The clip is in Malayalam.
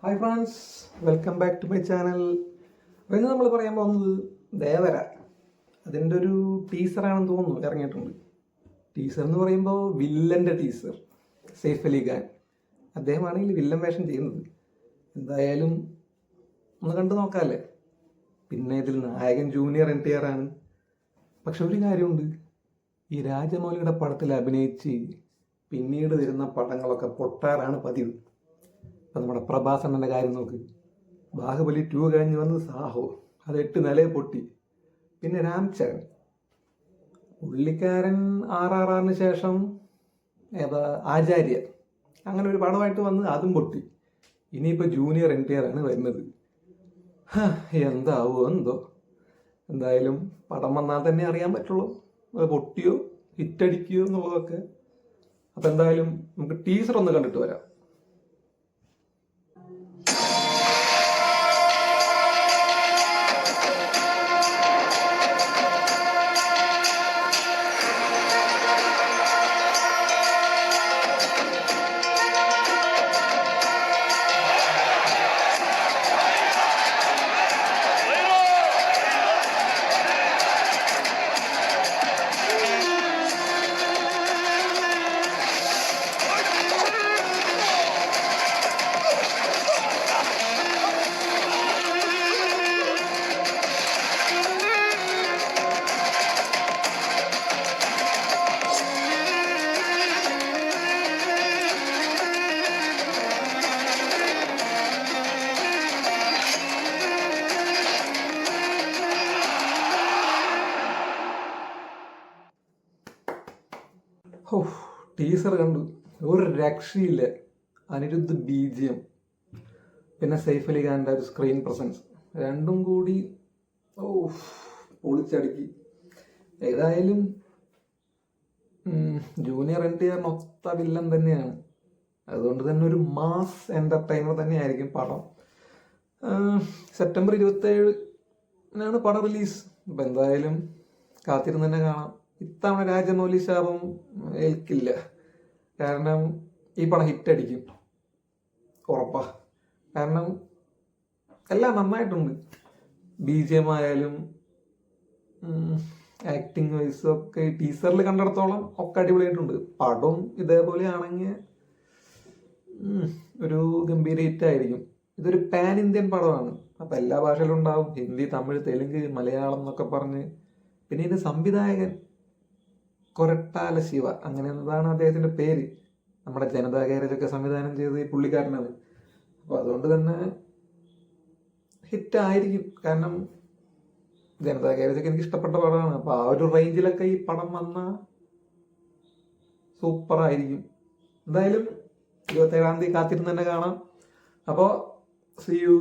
Hi friends, welcome back to my channel. അപ്പോൾ ഇന്ന് നമ്മൾ പറയാൻ പോകുന്നത് ദേവര. അതിൻ്റെ ഒരു ടീസറാണെന്ന് തോന്നുന്നു ഇറങ്ങിയിട്ടുണ്ട്. ടീസർ എന്ന് പറയുമ്പോൾ വില്ലൻ്റെ ടീസർ. സെയ്ഫ് അലി ഖാൻ അദ്ദേഹമാണെങ്കിൽ വില്ലൻ വേഷം ചെയ്യുന്നത്. എന്തായാലും ഒന്ന് കണ്ടു നോക്കാമല്ലേ. പിന്നെ ഇതിൽ നായകൻ ജൂനിയർ NTR ആണ്. പക്ഷെ ഒരു കാര്യമുണ്ട്, ഈ രാജമൗലിയുടെ പടത്തിൽ അഭിനയിച്ച് പിന്നീട് വരുന്ന പടങ്ങളൊക്കെ പൊട്ടാറാണ് പതിവ്. ഇപ്പം നമ്മുടെ പ്രഭാസണ്ണൻ്റെ കാര്യം നോക്ക്. ബാഹുബലി 2 കഴിഞ്ഞ് വന്ന് സാഹോ, അത് 8 നിലയെ പൊട്ടി. പിന്നെ രാംചരൺ പുള്ളിക്കാരൻ RRRന് ശേഷം ആചാര്യ, അങ്ങനെ ഒരു പടമായിട്ട് വന്ന് അതും പൊട്ടി. ഇനിയിപ്പോൾ ജൂനിയർ NTR ആണ് വരുന്നത്. എന്താവോ എന്തോ. എന്തായാലും പടം വന്നാൽ തന്നെ അറിയാൻ പറ്റുള്ളൂ അത് പൊട്ടിയോ ഹിറ്റടിക്കുകയോ എന്നുള്ളതൊക്കെ. അപ്പം എന്തായാലും നമുക്ക് ടീസർ ഒന്ന് കണ്ടിട്ട് വരാം. ടീസർ കണ്ടു, ഒരു രക്ഷയില്ല. അനിരുദ്ധ് BGM, പിന്നെ സെയ്ഫ് അലി ഖാൻ്റെ ഒരു സ്ക്രീൻ പ്രസൻസ്, രണ്ടും കൂടി പൊളിച്ചടുക്കി. ഏതായാലും ജൂനിയർ NTR ഒത്ത വില്ലൻ തന്നെയാണ്. അതുകൊണ്ട് തന്നെ ഒരു മാസ് എൻ്റർടൈനർ തന്നെയായിരിക്കും പടം. സെപ്റ്റംബർ 27 പടം റിലീസ്. അപ്പം എന്തായാലും കാത്തിരുന്ന് തന്നെ കാണാം. ഇത്തവണ രാജമൗലി ശാപം ഏൽക്കില്ല, കാരണം ഈ പടം ഹിറ്റടിക്കും ഉറപ്പാ. കാരണം എല്ലാം നന്നായിട്ടുണ്ട്. BGM ആയാലും ആക്ടിങ് വൈസും ഒക്കെ ടീസറിൽ കണ്ടിടത്തോളം ഒക്കെ അടിപൊളിയായിട്ടുണ്ട്. പടവും ഇതേപോലെ ആണെങ്കിൽ ഒരു ഗംഭീര ഹിറ്റായിരിക്കും. ഇതൊരു പാൻ ഇന്ത്യൻ പടമാണ്. അപ്പം എല്ലാ ഭാഷയിലും ഉണ്ടാവും, ഹിന്ദി, തമിഴ്, തെലുങ്ക്, മലയാളം എന്നൊക്കെ പറഞ്ഞ്. പിന്നെ ഇത് സംവിധായകൻ കൊരട്ടാല ശിവ, അങ്ങനെ എന്നതാണ് അദ്ദേഹത്തിൻ്റെ പേര്. നമ്മുടെ ജനതാ ഗാരേജൊക്കെ സംവിധാനം ചെയ്ത് ഈ പുള്ളിക്കാരനാണ്. അപ്പോൾ അതുകൊണ്ട് തന്നെ ഹിറ്റായിരിക്കും. കാരണം ജനതാ ഗാരേജൊക്കെ എനിക്ക് ഇഷ്ടപ്പെട്ട പടമാണ്. അപ്പോൾ ആ ഒരു റേഞ്ചിലൊക്കെ ഈ പടം വന്നാൽ സൂപ്പറായിരിക്കും. എന്തായാലും 27-ാം തീയതി കാത്തിരുന്ന് തന്നെ കാണാം. അപ്പോൾ see you.